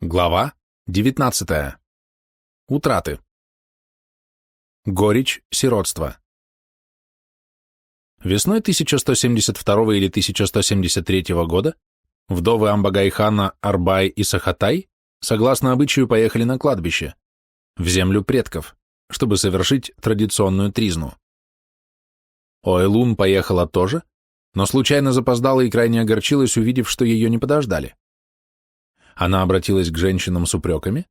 Глава 19. Утраты. Горечь сиротства. Весной 1172 или 1173 года вдовы Амбагай-хана Арбай и Сахатай согласно обычаю поехали на кладбище, в землю предков, чтобы совершить традиционную тризну. Оэлун поехала тоже, но случайно запоздала и крайне огорчилась, увидев, что ее не подождали. Она обратилась к женщинам с упреками,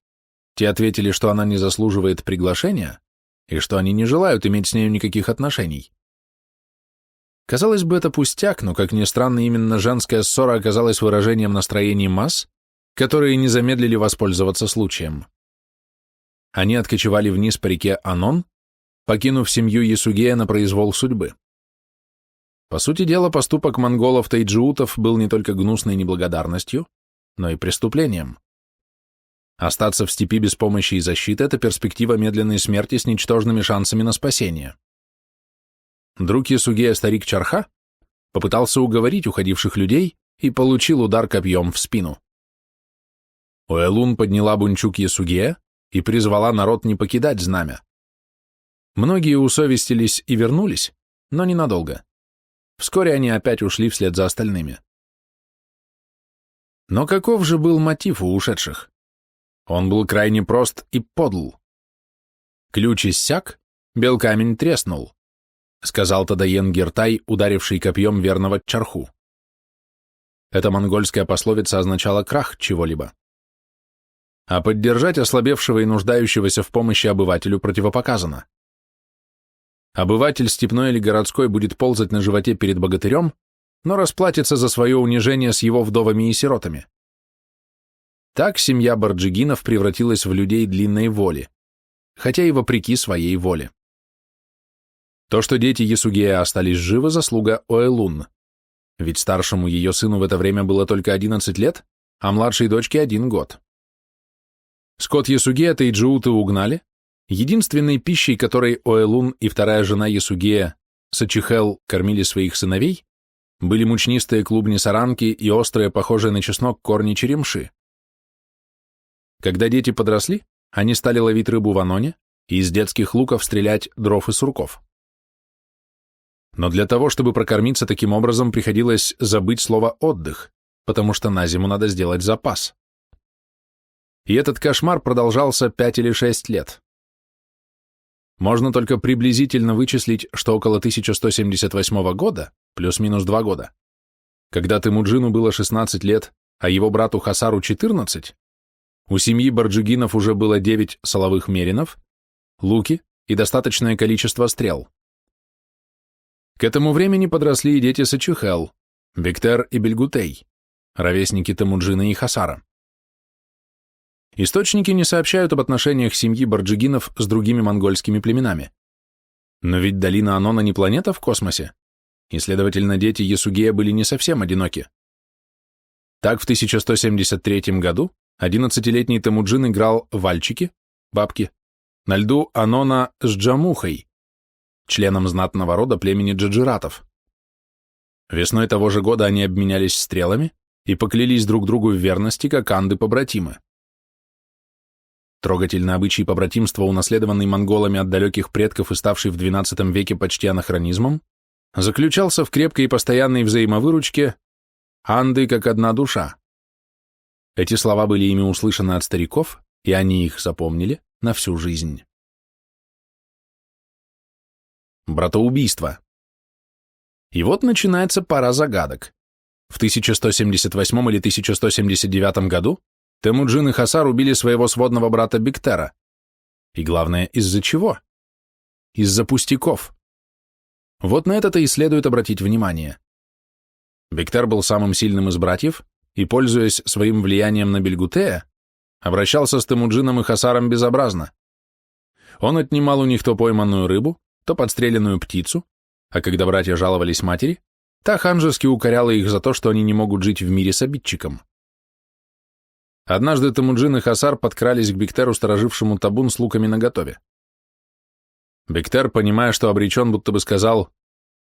те ответили, что она не заслуживает приглашения и что они не желают иметь с нею никаких отношений. Казалось бы, это пустяк, но, как ни странно, именно женская ссора оказалась выражением настроений масс, которые не замедлили воспользоваться случаем. Они откочевали вниз по реке Анон, покинув семью Ясугея на произвол судьбы. По сути дела, поступок монголов-тайджиутов был не только гнусной неблагодарностью, но и преступлением. Остаться в степи без помощи и защиты – это перспектива медленной смерти с ничтожными шансами на спасение. Друг Ясугея, старик Чарха, попытался уговорить уходивших людей и получил удар копьем в спину. Оэлун подняла бунчук Ясугея и призвала народ не покидать знамя. Многие усовестились и вернулись, но ненадолго. Вскоре они опять ушли вслед за остальными. Но каков же был мотив у ушедших? Он был крайне прост и подл. Ключ иссяк, бел камень треснул, сказал Тадаен Гертай, ударивший копьем верного Чарху. Эта монгольская пословица означала крах чего-либо. А поддержать ослабевшего и нуждающегося в помощи обывателю противопоказано. Обыватель степной или городской будет ползать на животе перед богатырем, но расплатится за свое унижение с его вдовами и сиротами. Так семья Борджигинов превратилась в людей длинной воли, хотя и вопреки своей воле. То, что дети Ясугея остались живы, заслуга Оэлун, ведь старшему ее сыну в это время было только 11 лет, а младшей дочке 1 год. Скот Ясугея тайджиуты угнали, единственной пищей, которой Оэлун и вторая жена Ясугея, Сачихел, кормили своих сыновей, были мучнистые клубни саранки и острые, похожие на чеснок, корни черемши. Когда дети подросли, они стали ловить рыбу в Аноне и из детских луков стрелять дров и сурков. Но для того, чтобы прокормиться таким образом, приходилось забыть слово «отдых», потому что на зиму надо сделать запас. И этот кошмар продолжался 5 или 6 лет. Можно только приблизительно вычислить, что около 1178 года, плюс-минус 2 года, когда Темуджину было 16 лет, а его брату Хасару 14, у семьи Борджигинов уже было 9 соловых меринов, луки и достаточное количество стрел. К этому времени подросли и дети Сачихел, Бектер и Бельгутей, ровесники Темуджина и Хасара. Источники не сообщают об отношениях семьи Борджигинов с другими монгольскими племенами. Но ведь долина Анона не планета в космосе, и, следовательно, дети Ясугея были не совсем одиноки. Так в 1173 году 11-летний Темуджин играл вальчики, бабки, на льду Анона с Джамухой, членом знатного рода племени джаджиратов. Весной того же года они обменялись стрелами и поклялись друг другу в верности, как анды-побратимы. Трогательный обычай побратимства, унаследованный монголами от далеких предков и ставший в XII веке почти анахронизмом, заключался в крепкой и постоянной взаимовыручке «анды как одна душа». Эти слова были ими услышаны от стариков, и они их запомнили на всю жизнь. Братоубийство. И вот начинается пора загадок. В 1178 или 1179 году Темуджин и Хасар убили своего сводного брата Бектера. И главное, из-за чего? Из-за пустяков. Вот на это-то и следует обратить внимание. Бектер был самым сильным из братьев и, пользуясь своим влиянием на Бельгутея, обращался с Темуджином и Хасаром безобразно. Он отнимал у них то пойманную рыбу, то подстреленную птицу, а когда братья жаловались матери, та ханжески укоряла их за то, что они не могут жить в мире с обидчиком. Однажды Темуджин и Хасар подкрались к Бектеру, сторожившему табун с луками наготове. Бектер, понимая, что обречен, будто бы сказал: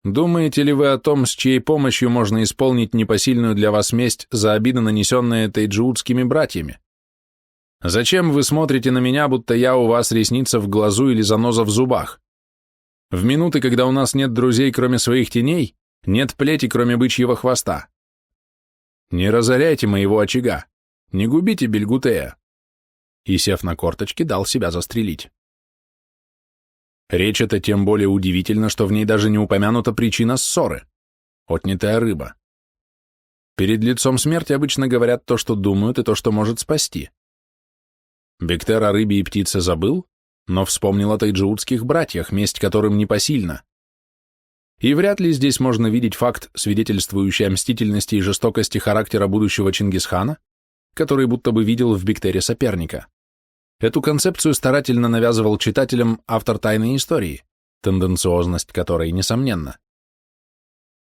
«Думаете ли вы о том, с чьей помощью можно исполнить непосильную для вас месть за обиды, нанесенные тайджиутскими братьями? Зачем вы смотрите на меня, будто я у вас ресница в глазу или заноза в зубах? В минуты, когда у нас нет друзей, кроме своих теней, нет плети, кроме бычьего хвоста. Не разоряйте моего очага, не губите Бельгутея. И, сев на корточки, дал себя застрелить. Речь эта тем более удивительна, что в ней даже не упомянута причина ссоры — отнятая рыба. Перед лицом смерти обычно говорят то, что думают, и то, что может спасти. Бектер о рыбе и птице забыл, но вспомнил о тайджиутских братьях, месть которым непосильна. И вряд ли здесь можно видеть факт, свидетельствующий о мстительности и жестокости характера будущего Чингисхана, который будто бы видел в Бектере соперника. Эту концепцию старательно навязывал читателям автор «Тайной истории», тенденциозность которой несомненна.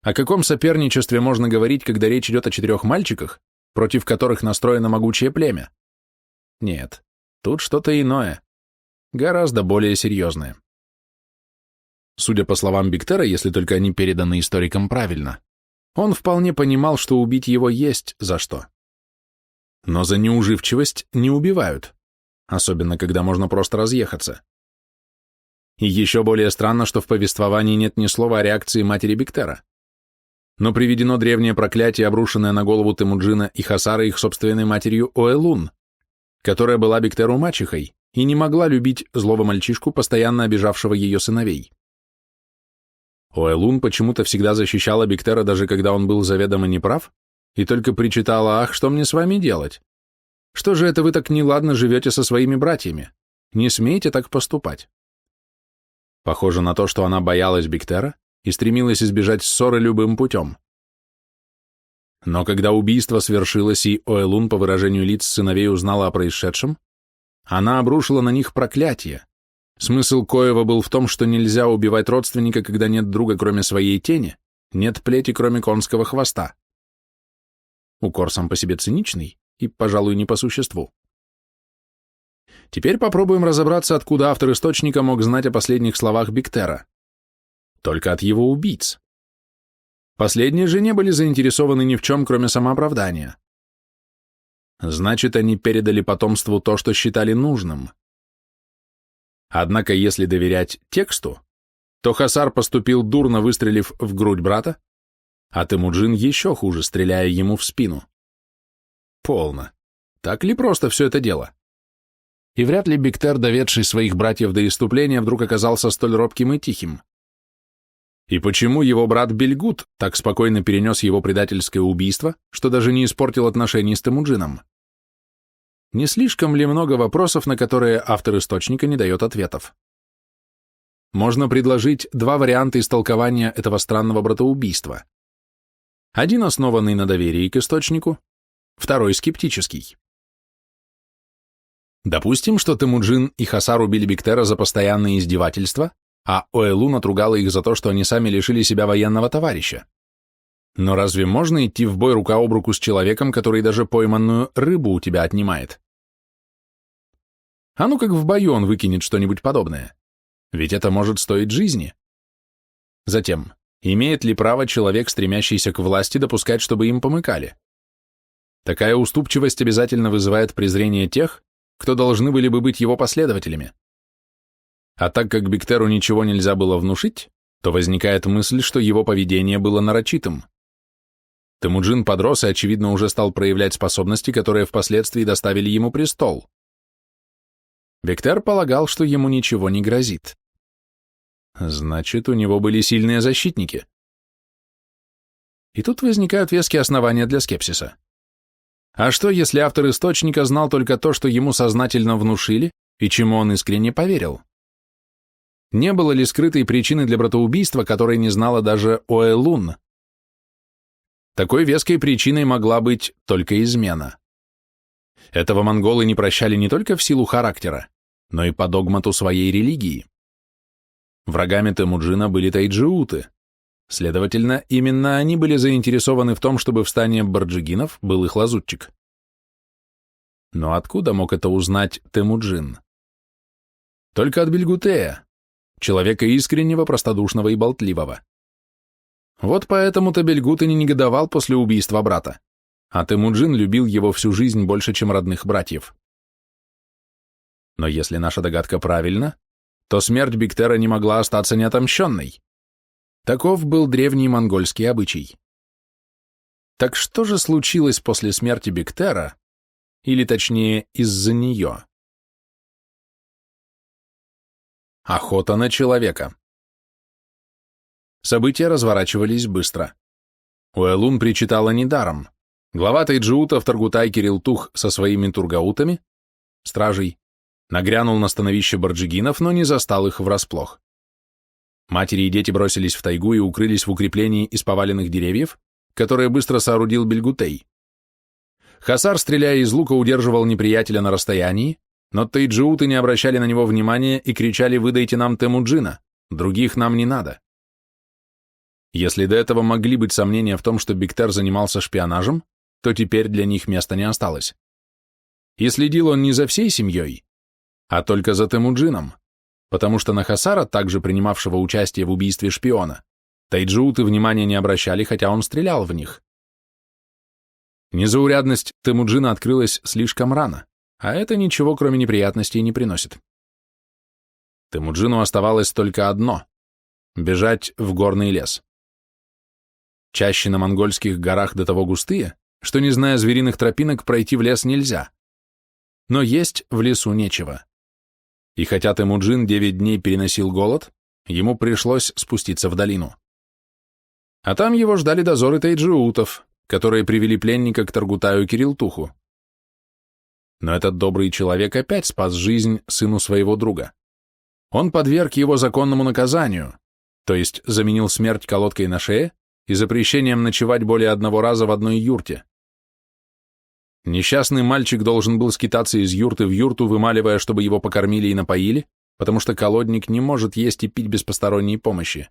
О каком соперничестве можно говорить, когда речь идет о 4 мальчиках, против которых настроено могучее племя? Нет, тут что-то иное, гораздо более серьезное. Судя по словам Бектера, если только они переданы историкам правильно, он вполне понимал, что убить его есть за что. Но за неуживчивость не убивают, особенно когда можно просто разъехаться. И еще более странно, что в повествовании нет ни слова о реакции матери Бектера. Но приведено древнее проклятие, обрушенное на голову Темуджина и Хасара их собственной матерью Оэлун, которая была Бектеру мачехой и не могла любить злого мальчишку, постоянно обижавшего ее сыновей. Оэлун почему-то всегда защищала Бектера, даже когда он был заведомо неправ, и только причитала: «Ах, что мне с вами делать? Что же это вы так неладно живете со своими братьями? Не смейте так поступать». Похоже на то, что она боялась Бектера и стремилась избежать ссоры любым путем. Но когда убийство свершилось и Оэлун, по выражению лиц сыновей, узнала о происшедшем, она обрушила на них проклятие. Смысл коего был в том, что нельзя убивать родственника, когда нет друга, кроме своей тени, нет плети, кроме конского хвоста. Укор сам по себе циничный и, пожалуй, не по существу. Теперь попробуем разобраться, откуда автор источника мог знать о последних словах Бектера. Только от его убийц. Последние же не были заинтересованы ни в чем, кроме самооправдания. Значит, они передали потомству то, что считали нужным. Однако, если доверять тексту, то Хасар поступил дурно, выстрелив в грудь брата, а Темуджин еще хуже, стреляя ему в спину. Полно. Так ли просто все это дело? И вряд ли Бектер, доведший своих братьев до исступления, вдруг оказался столь робким и тихим. И почему его брат Бельгут так спокойно перенес его предательское убийство, что даже не испортил отношений с Темуджином? Не слишком ли много вопросов, на которые автор источника не дает ответов? Можно предложить 2 варианта истолкования этого странного братоубийства. Один основанный на доверии к источнику, второй скептический. Допустим, что Темуджин и Хасар убили Бектера за постоянные издевательства, а Оэлун отругала их за то, что они сами лишили себя военного товарища. Но разве можно идти в бой рука об руку с человеком, который даже пойманную рыбу у тебя отнимает? А ну как в бою он выкинет что-нибудь подобное? Ведь это может стоить жизни. Затем, имеет ли право человек, стремящийся к власти, допускать, чтобы им помыкали? Такая уступчивость обязательно вызывает презрение тех, кто должны были бы быть его последователями. А так как Бектеру ничего нельзя было внушить, то возникает мысль, что его поведение было нарочитым. Темуджин подрос и, очевидно, уже стал проявлять способности, которые впоследствии доставили ему престол. Бектер полагал, что ему ничего не грозит. Значит, у него были сильные защитники. И тут возникают веские основания для скепсиса. А что, если автор источника знал только то, что ему сознательно внушили, и чему он искренне поверил? Не было ли скрытой причины для братоубийства, которой не знала даже Оэлун? Такой веской причиной могла быть только измена. Этого монголы не прощали не только в силу характера, но и по догмату своей религии. Врагами Темуджина были тайджиуты. Следовательно, именно они были заинтересованы в том, чтобы в стане барджигинов был их лазутчик. Но откуда мог это узнать Темуджин? Только от Бельгутея, человека искреннего, простодушного и болтливого. Вот поэтому-то Бельгут и не негодовал после убийства брата, а Темуджин любил его всю жизнь больше, чем родных братьев. Но если наша догадка правильна, то смерть Биктера не могла остаться неотомщенной. Таков был древний монгольский обычай. Так что же случилось после смерти Биктера, или точнее из-за нее? Охота на человека. События разворачивались быстро. Уэлун причитала недаром. Глава тайджиутов Таргутай Кирилтух со своими тургаутами, стражей, нагрянул на становище барджигинов, но не застал их врасплох. Матери и дети бросились в тайгу и укрылись в укреплении из поваленных деревьев, которое быстро соорудил Бельгутей. Хасар, стреляя из лука, удерживал неприятеля на расстоянии, но тайджиуты не обращали на него внимания и кричали: «Выдайте нам Темуджина, других нам не надо». Если до этого могли быть сомнения в том, что Биктер занимался шпионажем, то теперь для них места не осталось. И следил он не за всей семьей, а только за Темуджином, потому что на Хасара, также принимавшего участие в убийстве шпиона, тайджиуты внимания не обращали, хотя он стрелял в них. Незаурядность Темуджина открылась слишком рано, а это ничего, кроме неприятностей, не приносит. Темуджину оставалось только одно — бежать в горный лес. Чаще на монгольских горах до того густые, что, не зная звериных тропинок, пройти в лес нельзя. Но есть в лесу нечего. И хотя Темуджин 9 дней переносил голод, ему пришлось спуститься в долину. А там его ждали дозоры тайджиутов, которые привели пленника к Таргутаю Кирилтуху. Но этот добрый человек опять спас жизнь сыну своего друга. Он подверг его законному наказанию, то есть заменил смерть колодкой на шее и запрещением ночевать более одного раза в одной юрте. Несчастный мальчик должен был скитаться из юрты в юрту, вымаливая, чтобы его покормили и напоили, потому что колодник не может есть и пить без посторонней помощи.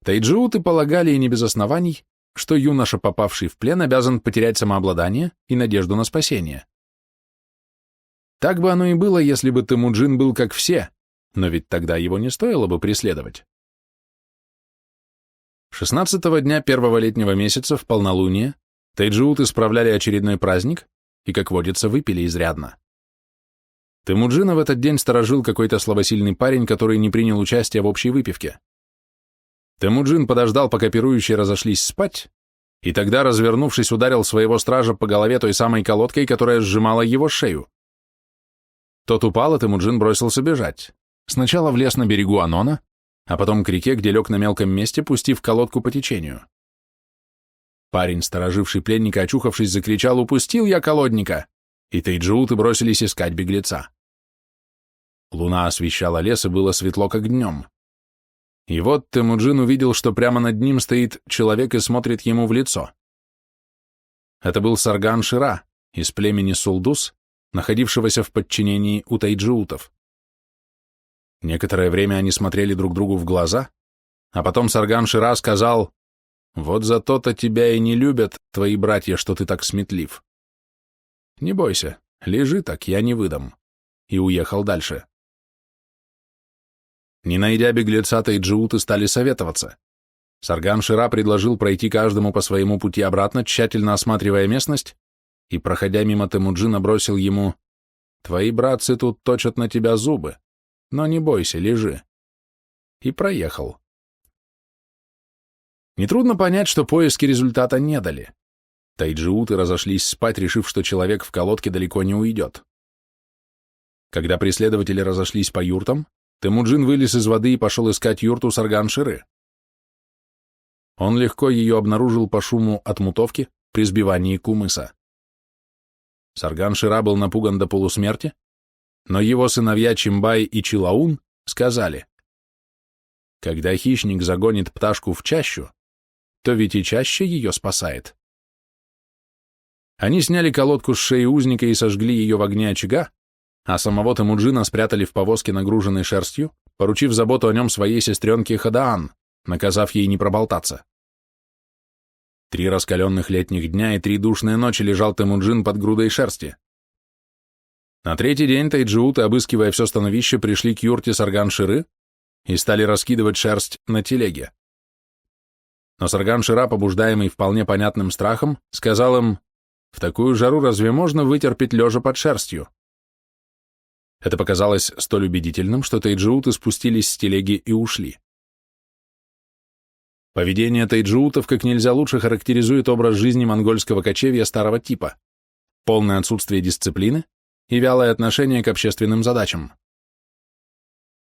Тайджиуты полагали, и не без оснований, что юноша, попавший в плен, обязан потерять самообладание и надежду на спасение. Так бы оно и было, если бы Темуджин был как все, но ведь тогда его не стоило бы преследовать. 16-го дня первого летнего месяца в полнолуние тайджиуты справляли очередной праздник и, как водится, выпили изрядно. Темуджина в этот день сторожил какой-то слабосильный парень, который не принял участия в общей выпивке. Темуджин подождал, пока пирующие разошлись спать, и тогда, развернувшись, ударил своего стража по голове той самой колодкой, которая сжимала его шею. Тот упал, а Темуджин бросился бежать. Сначала в лес на берегу Анона, а потом к реке, где лег на мелком месте, пустив колодку по течению. Парень, стороживший пленника, очухавшись, закричал: «Упустил я колодника!» И тайджиуты бросились искать беглеца. Луна освещала лес, и было светло, как днем. И вот Темуджин увидел, что прямо над ним стоит человек и смотрит ему в лицо. Это был Сарган Шира из племени Сулдус, находившегося в подчинении у тайджиутов. Некоторое время они смотрели друг другу в глаза, а потом Сарган Шира сказал: «Вот за то-то тебя и не любят твои братья, что ты так сметлив. Не бойся, лежи так, я не выдам», и уехал дальше. Не найдя беглеца, тайджиуты стали советоваться. Сарган Шира предложил пройти каждому по своему пути обратно, тщательно осматривая местность, и, проходя мимо Темуджина, бросил ему: «Твои братцы тут точат на тебя зубы, но не бойся, лежи». И проехал. Нетрудно понять, что поиски результата не дали. Тайджиуты разошлись спать, решив, что человек в колодке далеко не уйдет. Когда преследователи разошлись по юртам, Темуджин вылез из воды и пошел искать юрту Сарган-Ширы. Он легко ее обнаружил по шуму от мутовки при сбивании кумыса. Сарган-Шира был напуган до полусмерти, но его сыновья Чимбай и Чилаун сказали: «Когда хищник загонит пташку в чащу, то ведь и чаще ее спасает». Они сняли колодку с шеи узника и сожгли ее в огне очага, а самого Темуджина спрятали в повозке, нагруженной шерстью, поручив заботу о нем своей сестренке Хадаан, наказав ей не проболтаться. 3 раскаленных летних дня и 3 душные ночи лежал Темуджин под грудой шерсти. На 3-й день тайджиуты, обыскивая все становище, пришли к юрте Сарган-Ширы и стали раскидывать шерсть на телеге. Но Сарган-Шира, побуждаемый вполне понятным страхом, сказал им: «В такую жару разве можно вытерпеть лежа под шерстью? Это показалось столь убедительным, что тайджиуты спустились с телеги и ушли. Поведение тайджиутов как нельзя лучше характеризует образ жизни монгольского кочевья старого типа, полное отсутствие дисциплины и вялое отношение к общественным задачам.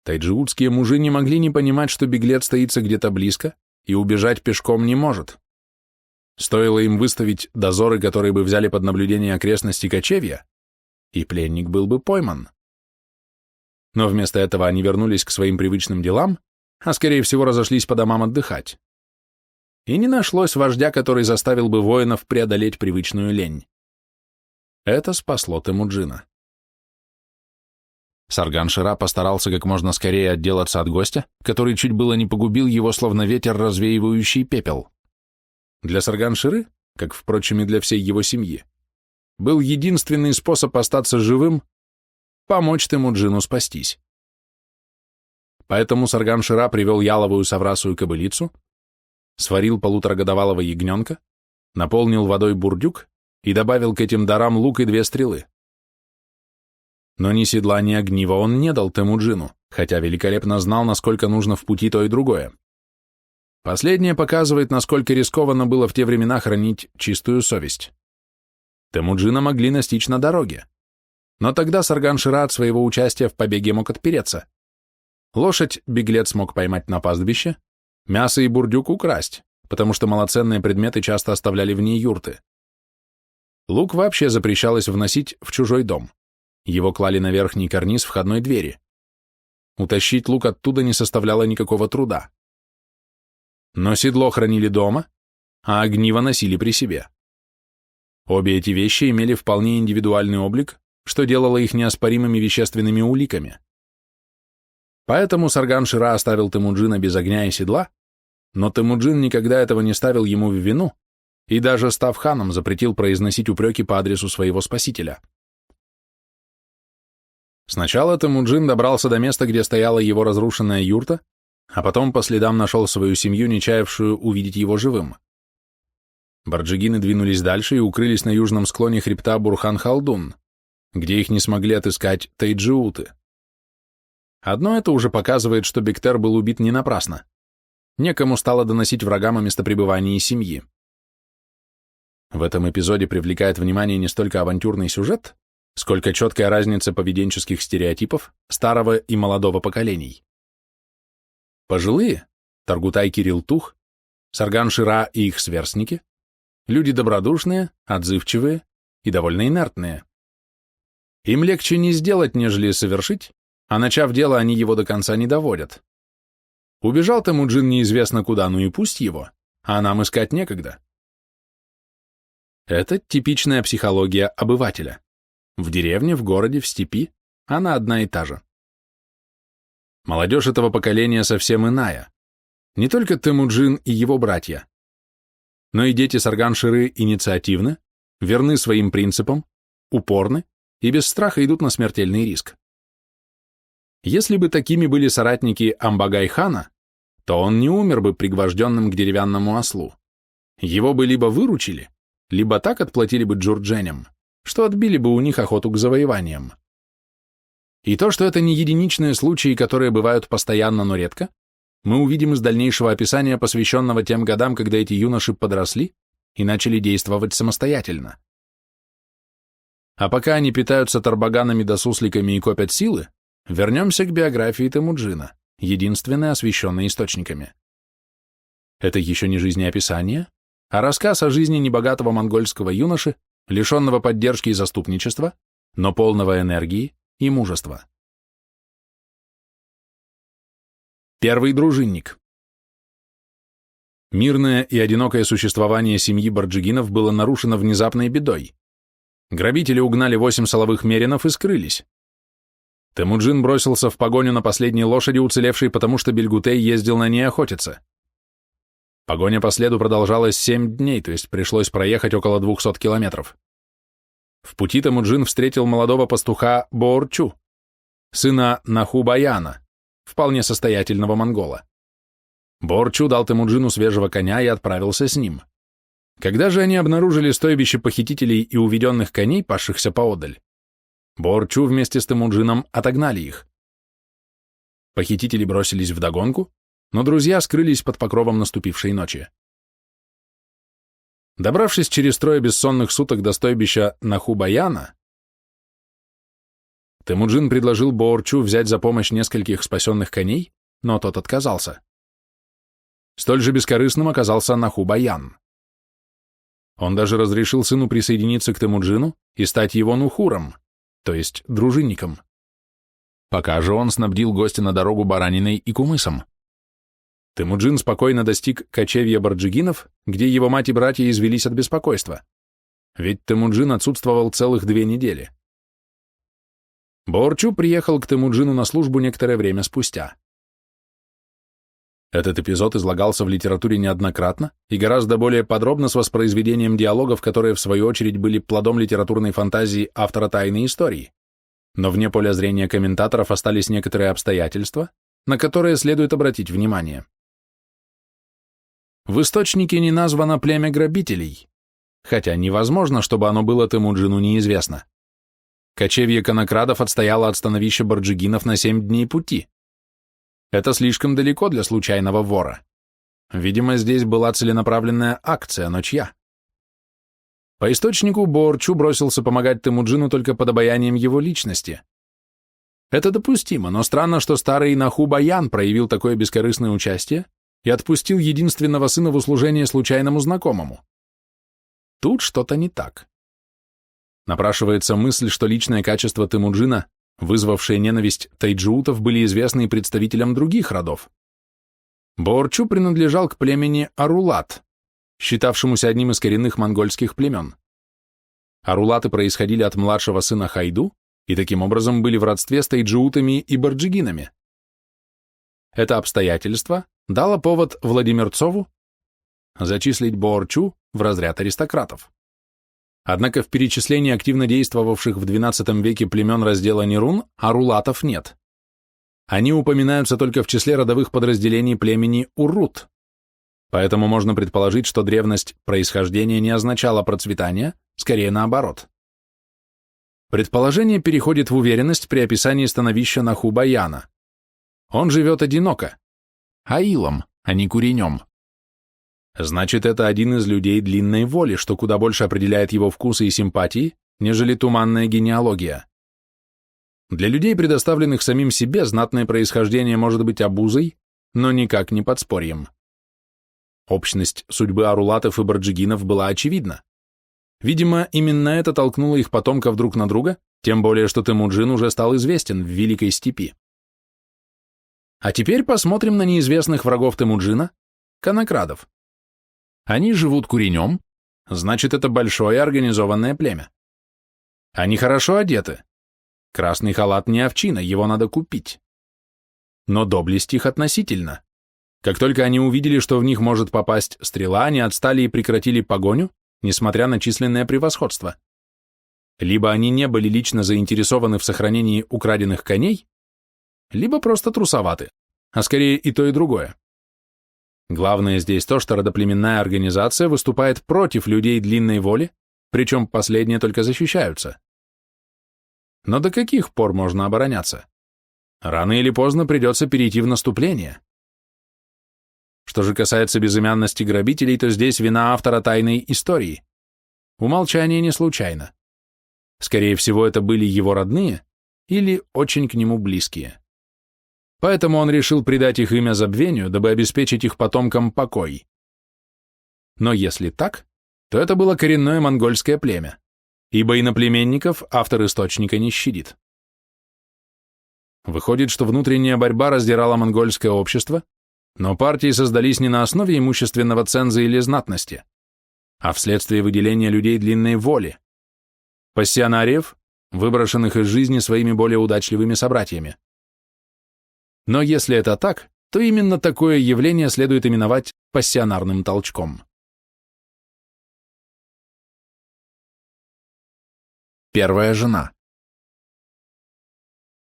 Тайджиутские мужи не могли не понимать, что беглец стоится где-то близко и убежать пешком не может. Стоило им выставить дозоры, которые бы взяли под наблюдение окрестности кочевья, и пленник был бы пойман. Но вместо этого они вернулись к своим привычным делам, а скорее всего разошлись по домам отдыхать. И не нашлось вождя, который заставил бы воинов преодолеть привычную лень. Это спасло Темуджина. Сарган-Шира постарался как можно скорее отделаться от гостя, который чуть было не погубил его, словно ветер, развеивающий пепел. Для Сарган-Ширы, как, впрочем, и для всей его семьи, был единственный способ остаться живым — помочь Темуджину спастись. Поэтому Сарган-Шира привел яловую соврасую кобылицу, сварил полуторагодовалого ягненка, наполнил водой бурдюк и добавил к этим дарам лук и 2 стрелы. Но ни седла, ни огнива он не дал Темуджину, хотя великолепно знал, насколько нужно в пути то и другое. Последнее показывает, насколько рискованно было в те времена хранить чистую совесть. Темуджина могли настичь на дороге, но тогда Сарган-Шира от своего участия в побеге мог отпереться. Лошадь беглец мог поймать на пастбище, мясо и бурдюк украсть, потому что малоценные предметы часто оставляли вне юрты. Лук вообще запрещалось вносить в чужой дом. Его клали на верхний карниз входной двери. Утащить лук оттуда не составляло никакого труда. Но седло хранили дома, а огниво носили при себе. Обе эти вещи имели вполне индивидуальный облик, что делало их неоспоримыми вещественными уликами. Поэтому Сарган-Шира оставил Темуджина без огня и седла, но Темуджин никогда этого не ставил ему в вину и даже, став ханом, запретил произносить упреки по адресу своего спасителя. Сначала Темуджин добрался до места, где стояла его разрушенная юрта, а потом по следам нашел свою семью, не чаявшую увидеть его живым. Барджигины двинулись дальше и укрылись на южном склоне хребта Бурхан-Халдун, где их не смогли отыскать тайджиуты. Одно это уже показывает, что Бектер был убит не напрасно. Некому стало доносить врагам о местопребывании семьи. В этом эпизоде привлекает внимание не столько авантюрный сюжет, сколько четкая разница поведенческих стереотипов старого и молодого поколений. Пожилые, Таргутай Кирилтух, Сарган-Шира и их сверстники, люди добродушные, отзывчивые и довольно инертные. Им легче не сделать, нежели совершить, а начав дело, они его до конца не доводят. Убежал Темуджин неизвестно куда, ну и пусть его, а нам искать некогда. Это типичная психология обывателя. В деревне, в городе, в степи она одна и та же. Молодежь этого поколения совсем иная. Не только Темуджин и его братья, но и дети Сарган-Ширы инициативны, верны своим принципам, упорны и без страха идут на смертельный риск. Если бы такими были соратники Амбагай-хана, то он не умер бы пригвожденным к деревянному ослу. Его бы либо выручили, либо так отплатили бы джурдженям, что отбили бы у них охоту к завоеваниям. И то, что это не единичные случаи, которые бывают постоянно, но редко, мы увидим из дальнейшего описания, посвященного тем годам, когда эти юноши подросли и начали действовать самостоятельно. А пока они питаются тарбаганами да сусликами и копят силы, вернемся к биографии Темуджина, единственной освещенной источниками. Это еще не жизнеописание, а рассказ о жизни небогатого монгольского юноши, лишенного поддержки и заступничества, но полного энергии и мужества. Первый дружинник. Мирное и одинокое существование семьи Барджигинов было нарушено внезапной бедой. Грабители угнали 8 соловых меринов и скрылись. Темуджин бросился в погоню на последней лошади, уцелевшей, потому что Бельгутей ездил на ней охотиться. Погоня по следу продолжалась 7 дней, то есть пришлось проехать около 200 километров. В пути Темуджин встретил молодого пастуха Боорчу, сына Нахубаяна, вполне состоятельного монгола. Боорчу дал Темуджину свежего коня и отправился с ним. Когда же они обнаружили стойбище похитителей и уведенных коней, пасшихся поодаль, Боорчу вместе с Темуджином отогнали их. Похитители бросились вдогонку, но друзья скрылись под покровом наступившей ночи. Добравшись через 3 бессонных суток до стойбища Нахубаяна, Темуджин предложил Боорчу взять за помощь нескольких спасенных коней, но тот отказался. Столь же бескорыстным оказался Нахубаян. Он даже разрешил сыну присоединиться к Темуджину и стать его нухуром, то есть дружинником. Пока же он снабдил гостя на дорогу бараниной и кумысом. Темуджин спокойно достиг кочевья барджигинов, где его мать и братья извелись от беспокойства. Ведь Темуджин отсутствовал целых 2 недели. Боорчу приехал к Темуджину на службу некоторое время спустя. Этот эпизод излагался в литературе неоднократно и гораздо более подробно с воспроизведением диалогов, которые в свою очередь были плодом литературной фантазии автора «Тайной истории». Но вне поля зрения комментаторов остались некоторые обстоятельства, на которые следует обратить внимание. В источнике не названо племя грабителей, хотя невозможно, чтобы оно было Темуджину неизвестно. Кочевье конокрадов отстояло от становища барджигинов на 7 дней пути. Это слишком далеко для случайного вора. Видимо, здесь была целенаправленная акция, но чья? По источнику Боорчу бросился помогать Темуджину только под обаянием его личности. Это допустимо, но странно, что старый Нахубаян проявил такое бескорыстное участие и отпустил единственного сына в услужение случайному знакомому. Тут что-то не так. Напрашивается мысль, что личные качества Темуджина, вызвавшие ненависть тайджиутов, были известны и представителям других родов. Боорчу принадлежал к племени Арулат, считавшемуся одним из коренных монгольских племен. Арулаты происходили от младшего сына Хайду и таким образом были в родстве с тайджиутами и барджигинами. Это обстоятельство дало повод Владимирцову зачислить Боорчу в разряд аристократов. Однако в перечислении активно действовавших в XII веке племен раздела Нерун арулатов нет. Они упоминаются только в числе родовых подразделений племени Урут. Поэтому можно предположить, что древность происхождения не означала процветание, скорее наоборот. Предположение переходит в уверенность при описании становища Нахубаяна. Он живет одиноко, аилом, а не куренем. Значит, это один из людей длинной воли, что куда больше определяет его вкусы и симпатии, нежели туманная генеалогия. Для людей, предоставленных самим себе, знатное происхождение может быть обузой, но никак не подспорьем. Общность судьбы арулатов и барджигинов была очевидна. Видимо, именно это толкнуло их потомков друг на друга, тем более, что Темуджин уже стал известен в Великой Степи. А теперь посмотрим на неизвестных врагов Темуджина, конокрадов. Они живут куренем, значит, это большое организованное племя. Они хорошо одеты. Красный халат не овчина, его надо купить. Но доблесть их относительно. Как только они увидели, что в них может попасть стрела, они отстали и прекратили погоню, несмотря на численное превосходство. Либо они не были лично заинтересованы в сохранении украденных коней, либо просто трусоваты, а скорее и то, и другое. Главное здесь то, что родоплеменная организация выступает против людей длинной воли, причем последние только защищаются. Но до каких пор можно обороняться? Рано или поздно придется перейти в наступление. Что же касается безымянности грабителей, то здесь вина автора «Тайной истории». Умолчание не случайно. Скорее всего, это были его родные или очень к нему близкие. Поэтому он решил придать их имя забвению, дабы обеспечить их потомкам покой. Но если так, то это было коренное монгольское племя, ибо иноплеменников автор источника не щадит. Выходит, что внутренняя борьба раздирала монгольское общество, но партии создались не на основе имущественного ценза или знатности, а вследствие выделения людей длинной воли, пассионариев, выброшенных из жизни своими более удачливыми собратьями. Но если это так, то именно такое явление следует именовать пассионарным толчком. Первая жена.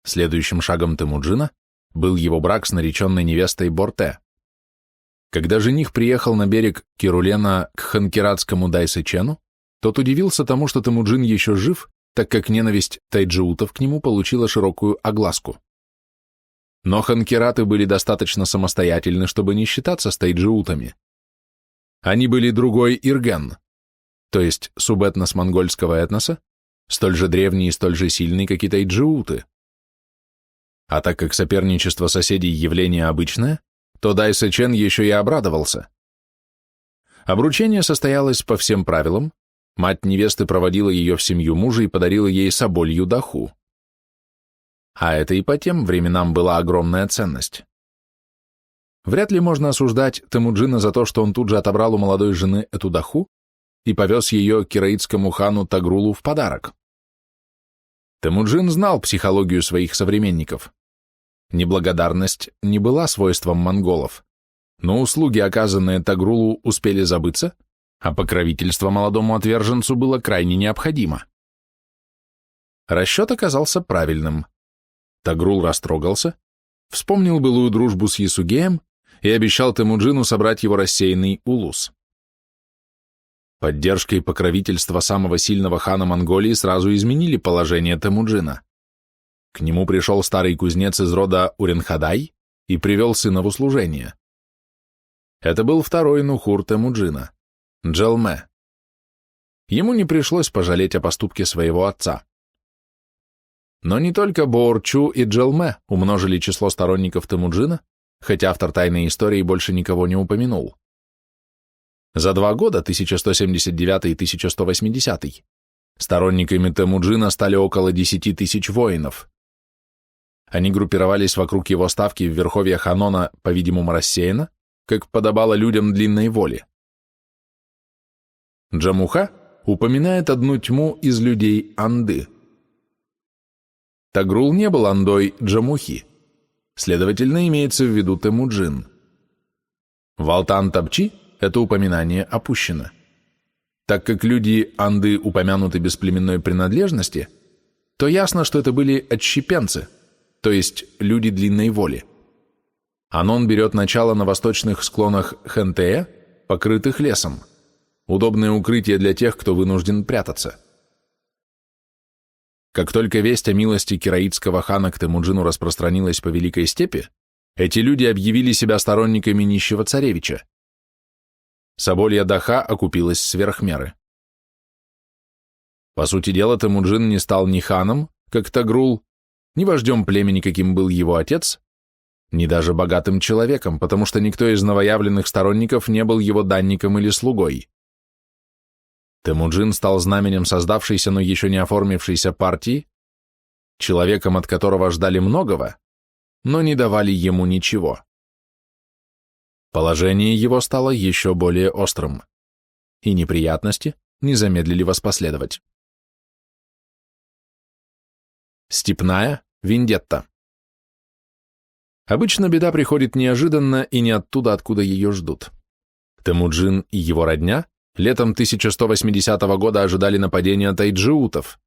Следующим шагом Темуджина был его брак с нареченной невестой Борте. Когда жених приехал на берег Кирулена к ханкератскому Дайсечену, тот удивился тому, что Темуджин еще жив, так как ненависть тайджиутов к нему получила широкую огласку. Но ханкераты были достаточно самостоятельны, чтобы не считаться с тайджиутами. Они были другой ирген, то есть субэтнос монгольского этноса, столь же древний и столь же сильный, как и тайджиуты. А так как соперничество соседей явление обычное, то Дай Сэчэн еще и обрадовался. Обручение состоялось по всем правилам, мать невесты проводила ее в семью мужа и подарила ей соболью даху. А это и по тем временам была огромная ценность. Вряд ли можно осуждать Темуджина за то, что он тут же отобрал у молодой жены эту даху и повез ее кираитскому хану Тагрулу в подарок. Темуджин знал психологию своих современников. Неблагодарность не была свойством монголов, но услуги, оказанные Тагрулу, успели забыться, а покровительство молодому отверженцу было крайне необходимо. Расчет оказался правильным. Тагрул растрогался, вспомнил былую дружбу с Ясугеем и обещал Темуджину собрать его рассеянный улус. Поддержка и покровительство самого сильного хана Монголии сразу изменили положение Темуджина. К нему пришел старый кузнец из рода Уренхадай и привел сына в услужение. Это был второй нухур Темуджина, Джелме. Ему не пришлось пожалеть о поступке своего отца. Но не только Боорчу и Джелме умножили число сторонников Темуджина, хотя автор «Тайной истории» больше никого не упомянул. За 2 года, 1179 и 1180, сторонниками Темуджина стали около 10 тысяч воинов. Они группировались вокруг его ставки в верховьях Анона, по-видимому, рассеяно, как подобало людям длинной воли. Джамуха упоминает одну тьму из людей Анды. Тагрул не был Андой Джамухи, следовательно, имеется в виду Темуджин. В Алтан-Тапчи это упоминание опущено. Так как люди Анды упомянуты без племенной принадлежности, то ясно, что это были отщепенцы, то есть люди длинной воли. Анон берет начало на восточных склонах Хэнтэя, покрытых лесом, удобное укрытие для тех, кто вынужден прятаться. Как только весть о милости кираитского хана к Темуджину распространилась по Великой Степи, эти люди объявили себя сторонниками нищего царевича. Соболья даха окупилась сверх меры. По сути дела, Темуджин не стал ни ханом, как Тагрул, ни вождем племени, каким был его отец, ни даже богатым человеком, потому что никто из новоявленных сторонников не был его данником или слугой. Темуджин стал знаменем создавшейся, но еще не оформившейся партии, человеком, от которого ждали многого, но не давали ему ничего. Положение его стало еще более острым, и неприятности не замедлили воспоследовать. Степная вендетта. Обычно беда приходит неожиданно и не оттуда, откуда ее ждут. Темуджин и его родня летом 1180 года ожидали нападения тайджиутов,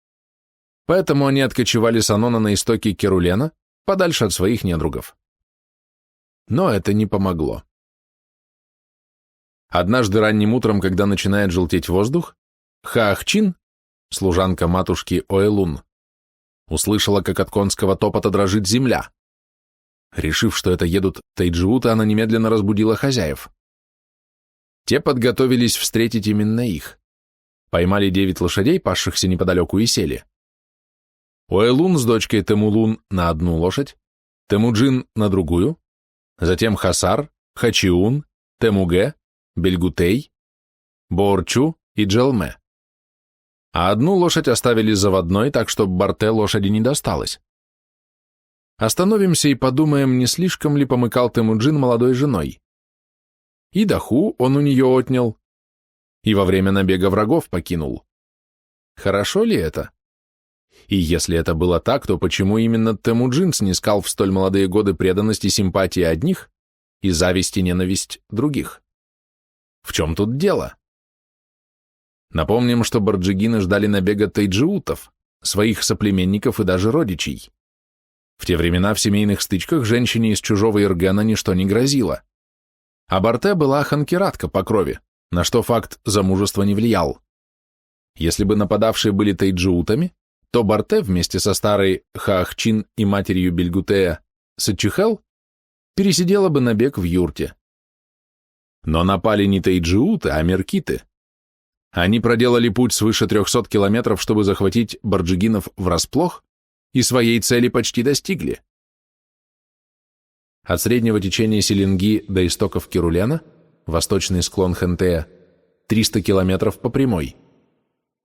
поэтому они откочевали с Анона на истоки Керулена, подальше от своих недругов. Но это не помогло. Однажды ранним утром, когда начинает желтеть воздух, Хаахчин, служанка матушки Оэлун, услышала, как от конского топота дрожит земля. Решив, что это едут тайджиуты, она немедленно разбудила хозяев. Те подготовились встретить именно их. Поймали 9 лошадей, пасшихся неподалеку, и сели. Оэлун с дочкой Темулун на одну лошадь, Темуджин на другую, затем Хасар, Хачиун, Темуге, Бельгутей, Боорчу и Джелме. А одну лошадь оставили заводной, так что Барте лошади не досталось. Остановимся и подумаем, не слишком ли помыкал Темуджин молодой женой. И даху он у нее отнял, и во время набега врагов покинул. Хорошо ли это? И если это было так, то почему именно Темуджин снискал в столь молодые годы преданность и симпатии одних и зависть и ненависть других? В чем тут дело? Напомним, что барджигины ждали набега тайджиутов, своих соплеменников и даже родичей. В те времена в семейных стычках женщине из чужого иргена ничто не грозило. А Барте была ханкератка по крови, на что факт замужества не влиял. Если бы нападавшие были тайджиутами, то Барте вместе со старой Хаахчин и матерью Бельгутея Сачихел пересидела бы набег в юрте. Но напали не тайджиуты, а меркиты. Они проделали путь свыше 300 километров, чтобы захватить барджигинов врасплох, и своей цели почти достигли. От среднего течения Селенги до истоков Кирулена, восточный склон Хентея, 300 километров по прямой.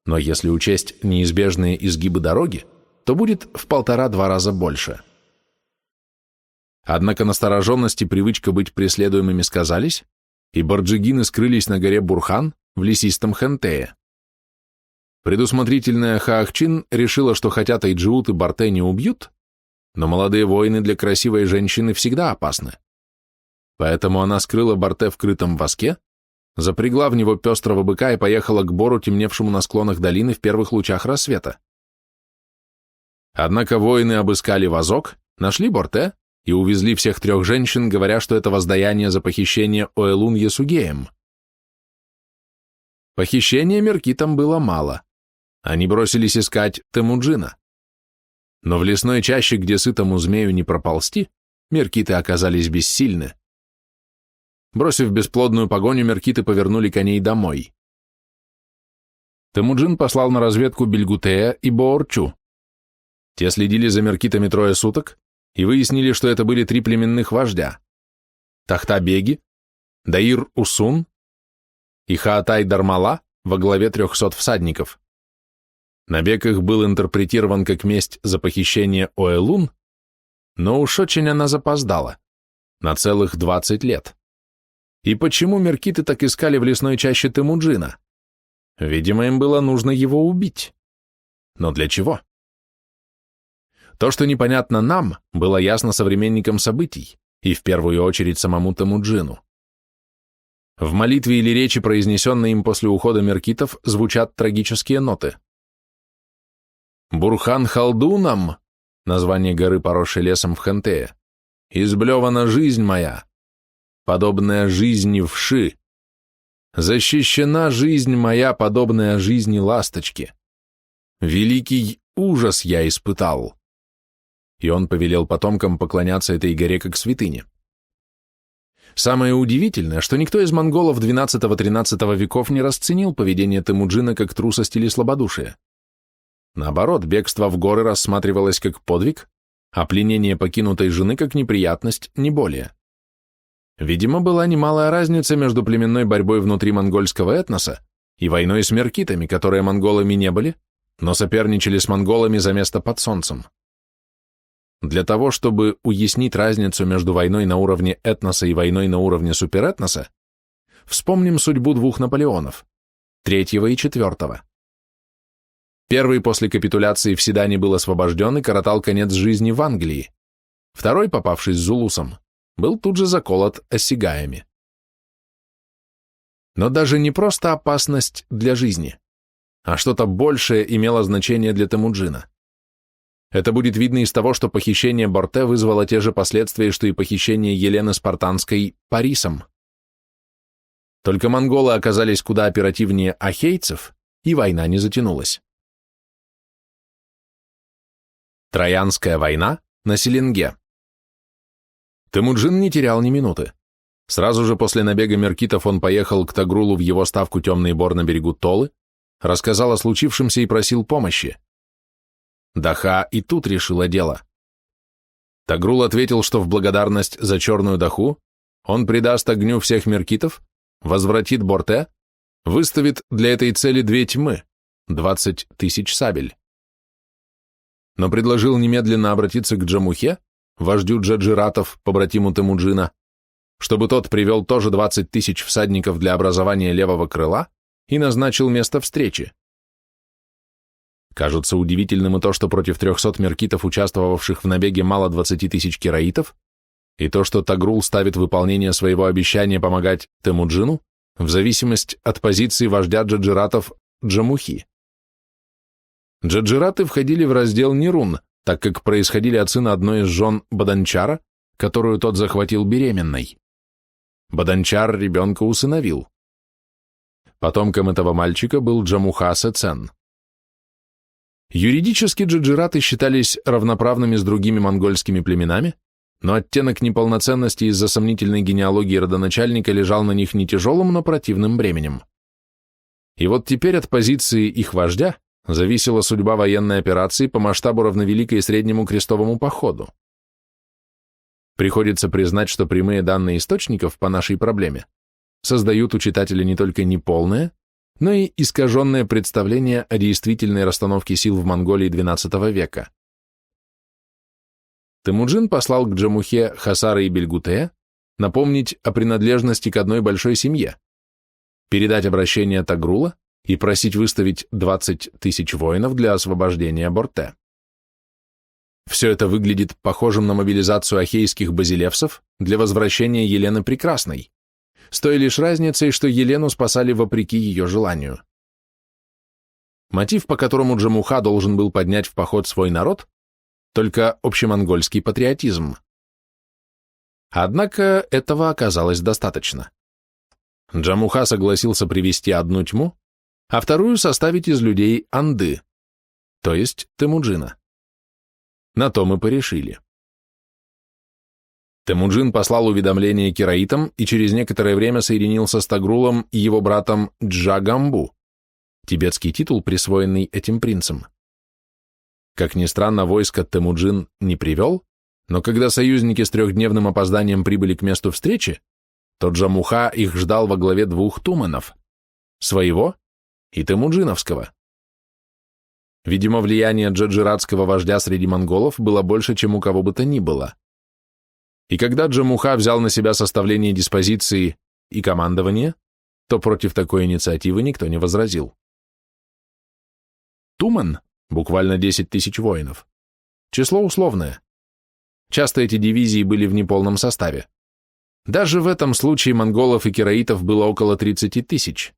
Но если учесть неизбежные изгибы дороги, то будет в 1,5-2 раза больше. Однако настороженность и привычка быть преследуемыми сказались, и барджигины скрылись на горе Бурхан в лесистом Хентее. Предусмотрительная Хаахчин решила, что хотя Тайджиут и Барте не убьют, но молодые воины для красивой женщины всегда опасны. Поэтому она скрыла Барте в крытом воске, запрягла в него пестрого быка и поехала к бору, темневшему на склонах долины в первых лучах рассвета. Однако воины обыскали вазок, нашли Барте и увезли всех 3 женщин, говоря, что это воздаяние за похищение Оэлун Ясугеем. Похищения меркитам было мало. Они бросились искать Темуджина. Но в лесной чаще, где сытому змею не проползти, меркиты оказались бессильны. Бросив бесплодную погоню, меркиты повернули коней домой. Темуджин послал на разведку Бельгутея и Боорчу. Те следили за меркитами 3 суток и выяснили, что это были 3 племенных вождя – Тахта-беги, Даир-Усун и Хаатай-Дармала во главе 300 всадников. Набег их был интерпретирован как месть за похищение Оэлун, но уж очень она запоздала, на целых 20 лет. И почему меркиты так искали в лесной чаще Темуджина? Видимо, им было нужно его убить. Но для чего? То, что непонятно нам, было ясно современникам событий, и в первую очередь самому Темуджину. В молитве или речи, произнесенной им после ухода меркитов, звучат трагические ноты. Бурхан-Халдунам, название горы, поросшей лесом в Хентее, изблевана жизнь моя, подобная жизни вши. Защищена жизнь моя, подобная жизни ласточки. Великий ужас я испытал. И он повелел потомкам поклоняться этой горе как святыне. Самое удивительное, что никто из монголов XII-XIII веков не расценил поведение Темуджина как трусость или слабодушие. Наоборот, бегство в горы рассматривалось как подвиг, а пленение покинутой жены как неприятность, не более. Видимо, была немалая разница между племенной борьбой внутри монгольского этноса и войной с меркитами, которые монголами не были, но соперничали с монголами за место под солнцем. Для того, чтобы уяснить разницу между войной на уровне этноса и войной на уровне суперэтноса, вспомним судьбу 2 Наполеонов, 3-го и 4-го. Первый после капитуляции в Седане был освобожден и коротал конец жизни в Англии. Второй, попавшись с Зулусом, был тут же заколот ассигаями. Но даже не просто опасность для жизни, а что-то большее имело значение для Темуджина. Это будет видно из того, что похищение Барте вызвало те же последствия, что и похищение Елены Спартанской Парисом. Только монголы оказались куда оперативнее ахейцев, и война не затянулась. Троянская война на Селенге. Темуджин не терял ни минуты. Сразу же после набега меркитов он поехал к Тагрулу в его ставку Темный Бор на берегу Толы, рассказал о случившемся и просил помощи. Даха и тут решила дело. Тагрул ответил, что в благодарность за черную даху он предаст огню всех меркитов, возвратит Борте, выставит для этой цели 2 тьмы, 20 000 сабель. Но предложил немедленно обратиться к Джамухе, вождю джаджиратов, побратиму Темуджина, чтобы тот привел тоже 20 000 всадников для образования левого крыла и назначил место встречи. Кажется удивительным и то, что против 300 меркитов, участвовавших в набеге, мало 20 000 кераитов, и то, что Тагрул ставит выполнение своего обещания помогать Темуджину в зависимость от позиции вождя джаджиратов Джамухи. Джаджираты входили в раздел Нирун, так как происходили от сына одной из жен Баданчара, которую тот захватил беременной. Баданчар ребенка усыновил. Потомком этого мальчика был Джамуха Сецен. Юридически джаджираты считались равноправными с другими монгольскими племенами, но оттенок неполноценности из-за сомнительной генеалогии родоначальника лежал на них не тяжелым, но противным бременем. И вот теперь от позиции их вождя зависела судьба военной операции по масштабу равновеликой среднему крестовому походу. Приходится признать, что прямые данные источников по нашей проблеме создают у читателя не только неполное, но и искаженное представление о действительной расстановке сил в Монголии XII века. Темуджин послал к Джамухе Хасара и Бельгутея напомнить о принадлежности к одной большой семье, передать обращение Тагрула и просить выставить 20 тысяч воинов для освобождения Борте. Все это выглядит похожим на мобилизацию ахейских базилевсов для возвращения Елены Прекрасной, с той лишь разницей, что Елену спасали вопреки ее желанию. Мотив, по которому Джамуха должен был поднять в поход свой народ, только общемонгольский патриотизм. Однако этого оказалось достаточно. Джамуха согласился привести одну тьму, а вторую составить из людей Анды, то есть Темуджина. На то мы порешили. Темуджин послал уведомление кираитам и через некоторое время соединился с Тагрулом и его братом Джагамбу, тибетский титул, присвоенный этим принцем. Как ни странно, войско Темуджин не привел, но когда союзники с трехдневным опозданием прибыли к месту встречи, то Джамуха их ждал во главе 2 туменов, своего и темуджиновского. Видимо, влияние джаджиратского вождя среди монголов было больше, чем у кого бы то ни было. И когда Джамуха взял на себя составление диспозиции и командование, то против такой инициативы никто не возразил. Тумен, буквально 10 тысяч воинов, число условное. Часто эти дивизии были в неполном составе. Даже в этом случае монголов и кираитов было около 30 тысяч,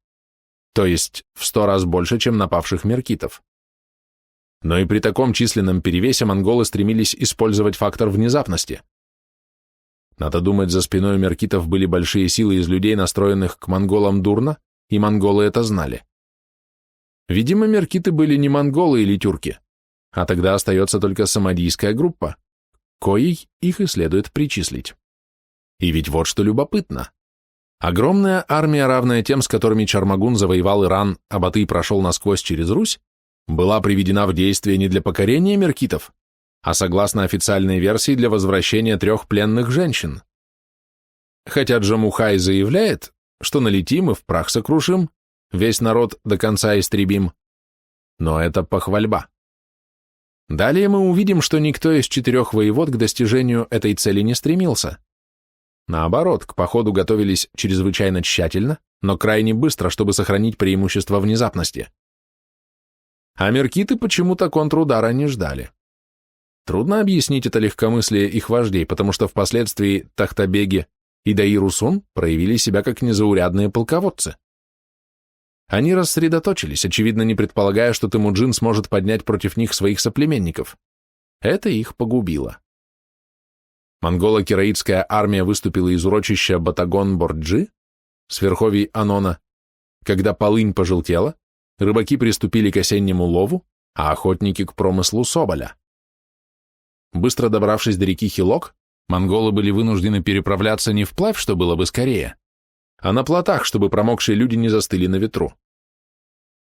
то есть в 100 раз больше, чем напавших меркитов. Но и при таком численном перевесе монголы стремились использовать фактор внезапности. Надо думать, за спиной у меркитов были большие силы из людей, настроенных к монголам дурно, и монголы это знали. Видимо, меркиты были не монголы или тюрки, а тогда остается только самодийская группа, коей их и следует причислить. И ведь вот что любопытно. Огромная армия, равная тем, с которыми Чармагун завоевал Иран, а Батый прошел насквозь через Русь, была приведена в действие не для покорения меркитов, а согласно официальной версии для возвращения 3 пленных женщин. Хотя Джамуха и заявляет, что налетим и в прах сокрушим, весь народ до конца истребим, но это похвальба. Далее мы увидим, что никто из 4 воевод к достижению этой цели не стремился. Наоборот, к походу готовились чрезвычайно тщательно, но крайне быстро, чтобы сохранить преимущество внезапности. А меркиты почему-то контрудара не ждали. Трудно объяснить это легкомыслие их вождей, потому что впоследствии Тахтабеги и Даир-Усун проявили себя как незаурядные полководцы. Они рассредоточились, очевидно не предполагая, что Темуджин сможет поднять против них своих соплеменников. Это их погубило. Монголо-кираитская армия выступила из урочища Батагон-Борджи, с верховий Анона, когда полынь пожелтела, рыбаки приступили к осеннему лову, а охотники к промыслу соболя. Быстро добравшись до реки Хилок, монголы были вынуждены переправляться не вплавь, что было бы скорее, а на плотах, чтобы промокшие люди не застыли на ветру.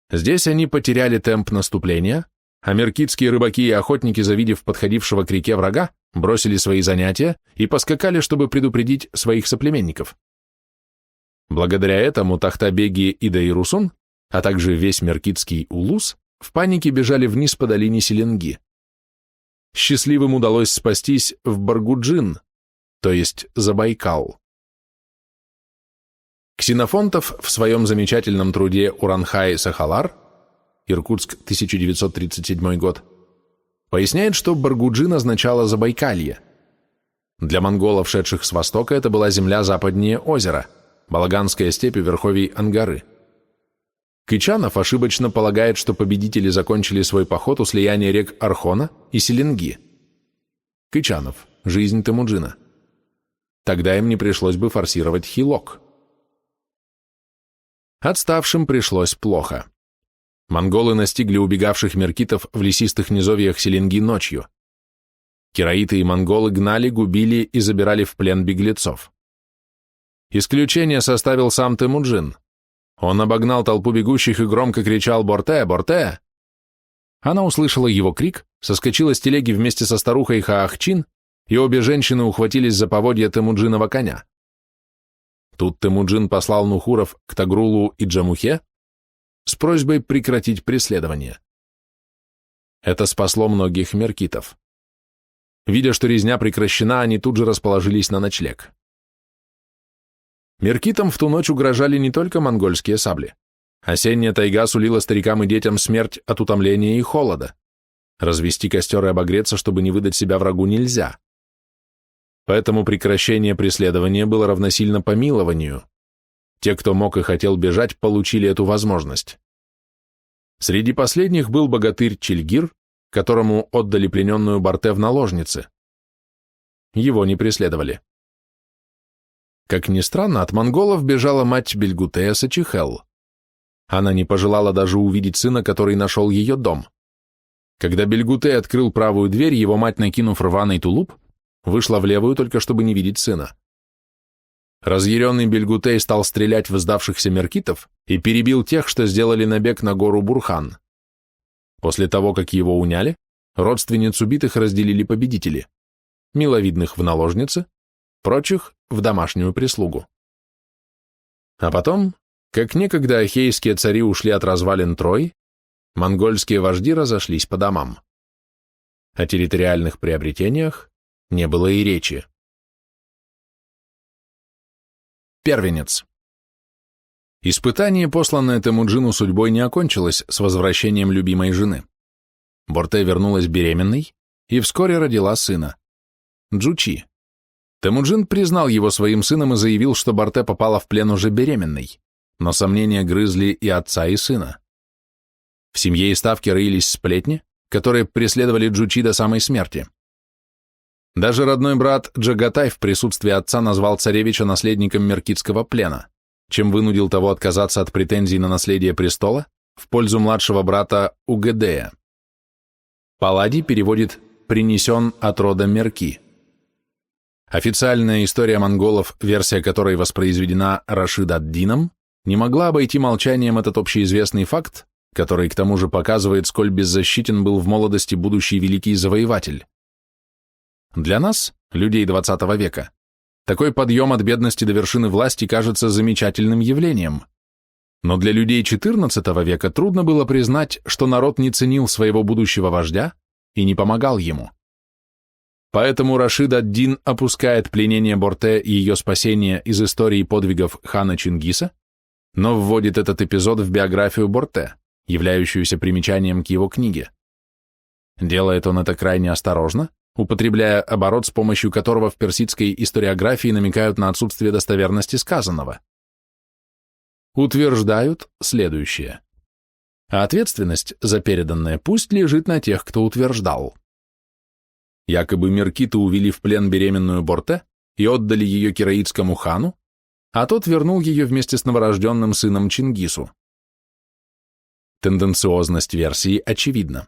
Здесь они потеряли темп наступления, а меркитские рыбаки и охотники, завидев подходившего к реке врага, бросили свои занятия и поскакали, чтобы предупредить своих соплеменников. Благодаря этому Тахтабеги и Даир-Усун, а также весь меркитский улус, в панике бежали вниз по долине Селенги. Счастливым удалось спастись в Баргуджин, то есть Забайкал. Ксенофонтов в своем замечательном труде «Уранхай-Сахалар» Иркутск, 1937 год, поясняет, что Баргуджин означало Забайкалье. Для монголов, шедших с востока, это была земля западнее озера, Балаганская степь у верховий Ангары. Кычанов ошибочно полагает, что победители закончили свой поход у слияния рек Архона и Селенги. Кычанов. Жизнь Темуджина. Тогда им не пришлось бы форсировать Хилок. Отставшим пришлось плохо. Монголы настигли убегавших меркитов в лесистых низовьях Селенги ночью. Кираиты и монголы гнали, губили и забирали в плен беглецов. Исключение составил сам Темуджин. Он обогнал толпу бегущих и громко кричал «Борте! Борте!». Она услышала его крик, соскочила с телеги вместе со старухой Хаахчин, и обе женщины ухватились за поводья Темуджинова коня. Тут Темуджин послал нухуров к Тагрулу и Джамухе с просьбой прекратить преследование. Это спасло многих меркитов. Видя, что резня прекращена, они тут же расположились на ночлег. Меркитам в ту ночь угрожали не только монгольские сабли. Осенняя тайга сулила старикам и детям смерть от утомления и холода. Развести костер и обогреться, чтобы не выдать себя врагу, нельзя. Поэтому прекращение преследования было равносильно помилованию. Те, кто мог и хотел бежать, получили эту возможность. Среди последних был богатырь Чильгир, которому отдали плененную Борте в наложницы. Его не преследовали. Как ни странно, от монголов бежала мать Бельгутея Сачихел. Она не пожелала даже увидеть сына, который нашел ее дом. Когда Бельгутей открыл правую дверь, его мать, накинув рваный тулуп, вышла в левую, только чтобы не видеть сына. Разъяренный Бельгутей стал стрелять в сдавшихся меркитов и перебил тех, что сделали набег на гору Бурхан. После того, как его уняли, родственниц убитых разделили победители, миловидных в наложницы, прочих в домашнюю прислугу. А потом, как некогда ахейские цари ушли от развалин Трои, монгольские вожди разошлись по домам. О территориальных приобретениях не было и речи. Первенец. Испытание, посланное Темуджину судьбой, не окончилось с возвращением любимой жены. Борте вернулась беременной и вскоре родила сына, Джучи. Темуджин признал его своим сыном и заявил, что Борте попала в плен уже беременной, но сомнения грызли и отца, и сына. В семье и ставке роились сплетни, которые преследовали Джучи до самой смерти. Даже родной брат Джагатай в присутствии отца назвал царевича наследником меркитского плена, чем вынудил того отказаться от претензий на наследие престола в пользу младшего брата Угедея. Палладий переводит «принесен от рода Мерки». Официальная история монголов, версия которой воспроизведена Рашид ад-Дином, не могла обойти молчанием этот общеизвестный факт, который к тому же показывает, сколь беззащитен был в молодости будущий великий завоеватель. Для нас, людей XX века, такой подъем от бедности до вершины власти кажется замечательным явлением. Но для людей XIV века трудно было признать, что народ не ценил своего будущего вождя и не помогал ему. Поэтому Рашид ад-Дин опускает пленение Борте и ее спасение из истории подвигов хана Чингиса, но вводит этот эпизод в биографию Борте, являющуюся примечанием к его книге. Делает он это крайне осторожно, употребляя оборот, с помощью которого в персидской историографии намекают на отсутствие достоверности сказанного. Утверждают следующее. А ответственность за переданное пусть лежит на тех, кто утверждал. Якобы меркиты увели в плен беременную Борте и отдали ее кираитскому хану, а тот вернул ее вместе с новорожденным сыном Чингису. Тенденциозность версии очевидна.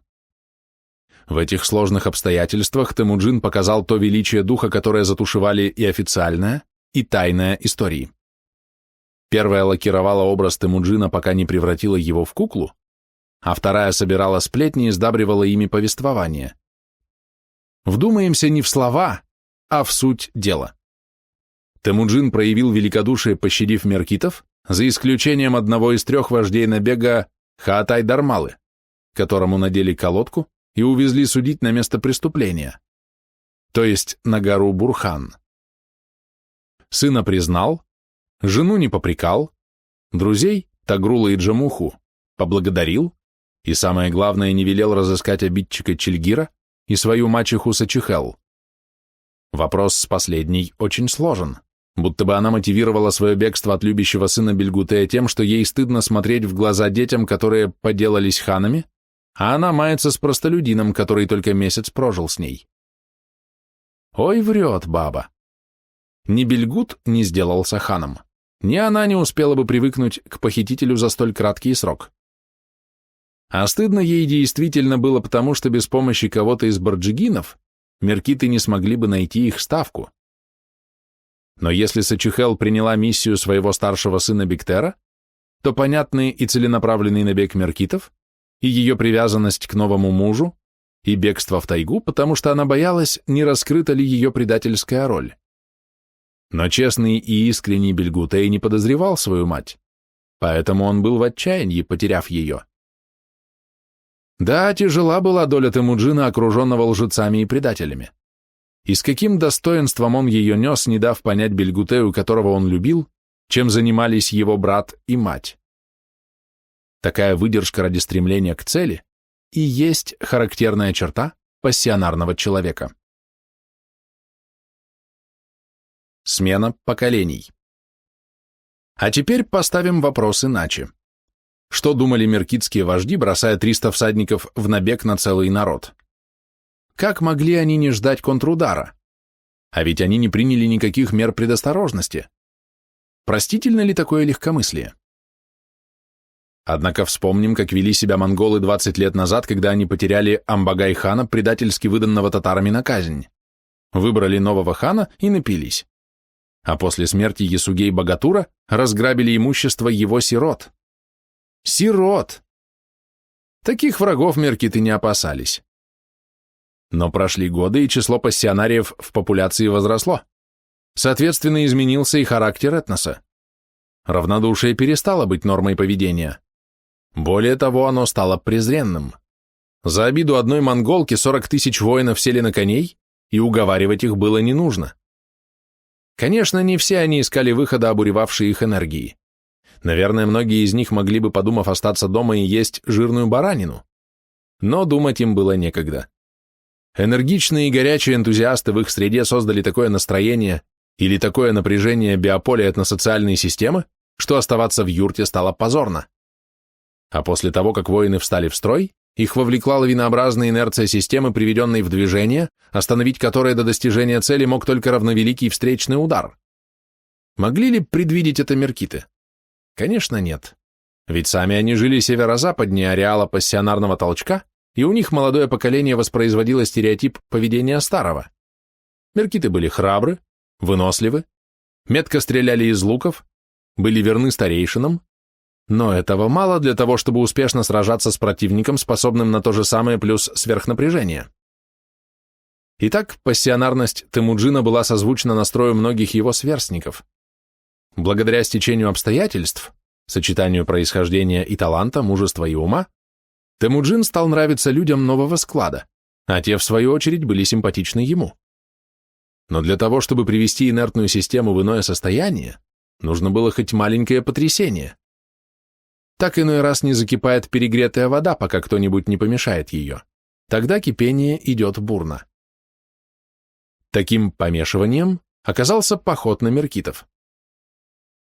В этих сложных обстоятельствах Темуджин показал то величие духа, которое затушевали и официальная, и тайная истории. Первая лакировала образ Темуджина, пока не превратила его в куклу, а вторая собирала сплетни и сдабривала ими повествование. Вдумаемся не в слова, а в суть дела. Темуджин проявил великодушие, пощадив меркитов, за исключением одного из 3 вождей набега Хаатай-Дармалы, которому надели колодку и увезли судить на место преступления, то есть на гору Бурхан. Сына признал, жену не попрекал, друзей, Тагрула и Джамуху, поблагодарил и, самое главное, не велел разыскать обидчика Чильгира и свою мачеху Сачихел. Вопрос с последней очень сложен, будто бы она мотивировала свое бегство от любящего сына Бельгутея тем, что ей стыдно смотреть в глаза детям, которые поделались ханами, а она мается с простолюдином, который только месяц прожил с ней. Ой, врет баба. Ни Бельгут не сделался ханом, ни она не успела бы привыкнуть к похитителю за столь краткий срок. А стыдно ей действительно было потому, что без помощи кого-то из барджигинов меркиты не смогли бы найти их ставку. Но если Сачухел приняла миссию своего старшего сына Бектера, то понятный и целенаправленный набег меркитов, и ее привязанность к новому мужу, и бегство в тайгу, потому что она боялась, не раскрыта ли ее предательская роль. Но честный и искренний Бельгутей не подозревал свою мать, поэтому он был в отчаянии, потеряв ее. Да, тяжела была доля Темуджина, окруженного лжецами и предателями. И с каким достоинством он ее нес, не дав понять Бельгутею, которого он любил, чем занимались его брат и мать. Такая выдержка ради стремления к цели и есть характерная черта пассионарного человека. Смена поколений. А теперь поставим вопрос иначе. Что думали меркитские вожди, бросая 300 всадников в набег на целый народ? Как могли они не ждать контрудара? А ведь они не приняли никаких мер предосторожности. Простительно ли такое легкомыслие? Однако вспомним, как вели себя монголы 20 лет назад, когда они потеряли Амбагай-хана, предательски выданного татарами на казнь. Выбрали нового хана и напились. А после смерти Ясугей-Богатура разграбили имущество его сирот. Сирот! Таких врагов меркиты не опасались. Но прошли годы, и число пассионариев в популяции возросло. Соответственно, изменился и характер этноса. Равнодушие перестало быть нормой поведения. Более того, оно стало презренным. За обиду одной монголки 40 тысяч воинов сели на коней, и уговаривать их было не нужно. Конечно, не все они искали выхода, обуревавшей их энергии. Наверное, многие из них могли бы, подумав, остаться дома и есть жирную баранину. Но думать им было некогда. Энергичные и горячие энтузиасты в их среде создали такое настроение или такое напряжение биополя этносоциальной системы, что оставаться в юрте стало позорно. А после того, как воины встали в строй, их вовлекла лавинообразная инерция системы, приведенной в движение, остановить которое до достижения цели мог только равновеликий встречный удар. Могли ли предвидеть это меркиты? Конечно, нет. Ведь сами они жили северо-западнее ареала пассионарного толчка, и у них молодое поколение воспроизводило стереотип поведения старого. Меркиты были храбры, выносливы, метко стреляли из луков, были верны старейшинам, но этого мало для того, чтобы успешно сражаться с противником, способным на то же самое плюс сверхнапряжение. Итак, пассионарность Темуджина была созвучна настрою многих его сверстников. Благодаря стечению обстоятельств, сочетанию происхождения и таланта, мужества и ума, Темуджин стал нравиться людям нового склада, а те, в свою очередь, были симпатичны ему. Но для того, чтобы привести инертную систему в иное состояние, нужно было хоть маленькое потрясение. Так иной раз не закипает перегретая вода, пока кто-нибудь не помешает ее. Тогда кипение идет бурно. Таким помешиванием оказался поход на меркитов.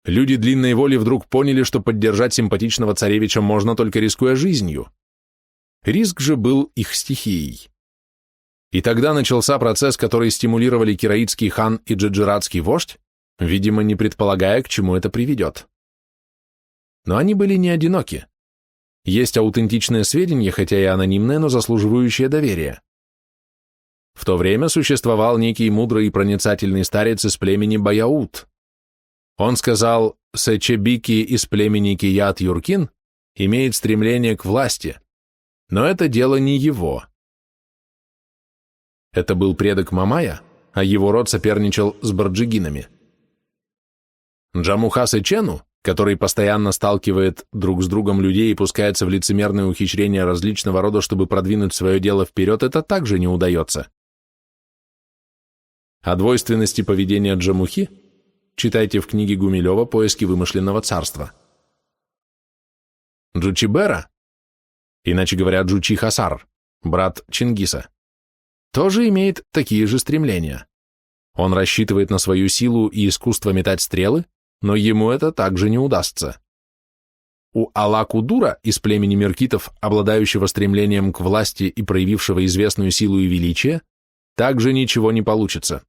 Люди длинной воли вдруг поняли, что поддержать симпатичного царевича можно, только рискуя жизнью. Риск же был их стихией. И тогда начался процесс, который стимулировали кираитский хан и джаджиратский вождь, видимо, не предполагая, к чему это приведет. Но они были не одиноки. Есть аутентичные сведения, хотя и анонимные, но заслуживающие доверия. В то время существовал некий мудрый и проницательный старец из племени Баяут. Он сказал, Сечебики из племени Кият-Юркин имеет стремление к власти, но это дело не его. Это был предок Мамая, а его род соперничал с барджигинами. Джамуха Сечену, который постоянно сталкивает друг с другом людей и пускается в лицемерные ухищрения различного рода, чтобы продвинуть свое дело вперед, это также не удается. О двойственности поведения Джамухи читайте в книге Гумилева «Поиски вымышленного царства». Джучибера, иначе говоря, Джучи-Хасар, брат Чингиса, тоже имеет такие же стремления. Он рассчитывает на свою силу и искусство метать стрелы, но ему это также не удастся. У Ала-Кудура из племени меркитов, обладающего стремлением к власти и проявившего известную силу и величие, также ничего не получится.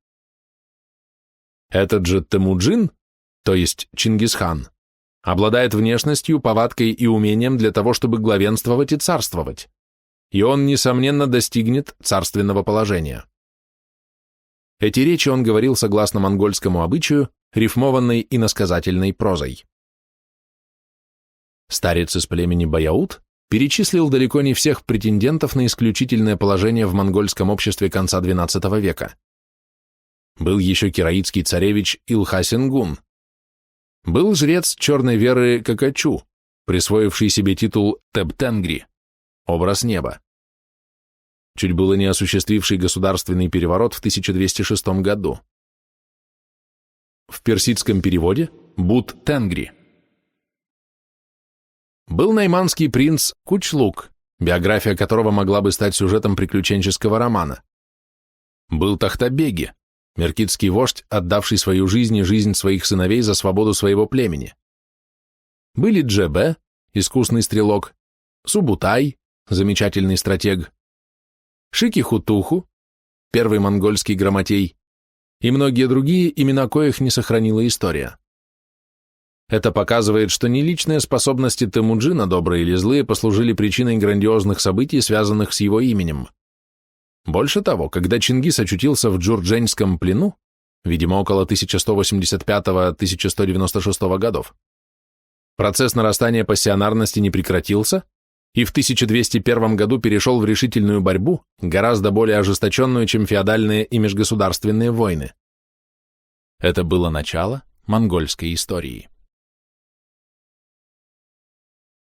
Этот же Темуджин, то есть Чингисхан, обладает внешностью, повадкой и умением для того, чтобы главенствовать и царствовать, и он, несомненно, достигнет царственного положения. Эти речи он говорил согласно монгольскому обычаю, рифмованной и иносказательной прозой. Старец из племени Баяут перечислил далеко не всех претендентов на исключительное положение в монгольском обществе конца XII века. Был еще кираитский царевич Илха-Сенгун. Был жрец черной веры Какачу, присвоивший себе титул Теб-Тенгри, образ неба. Чуть было не осуществивший государственный переворот в 1206 году. В персидском переводе Бут-Тенгри. Был найманский принц Кучлук, биография которого могла бы стать сюжетом приключенческого романа. Был Тахтабеги, меркитский вождь, отдавший свою жизнь и жизнь своих сыновей за свободу своего племени. Были Джебе, искусный стрелок, Субутай, замечательный стратег, Шики-Хутуху, первый монгольский грамотей, и многие другие, имена коих не сохранила история. Это показывает, что не личные способности Темуджина, добрые или злые, послужили причиной грандиозных событий, связанных с его именем. Больше того, когда Чингис очутился в Джурдженском плену, видимо, около 1185-1196 годов, процесс нарастания пассионарности не прекратился, и в 1201 году перешел в решительную борьбу, гораздо более ожесточенную, чем феодальные и межгосударственные войны. Это было начало монгольской истории.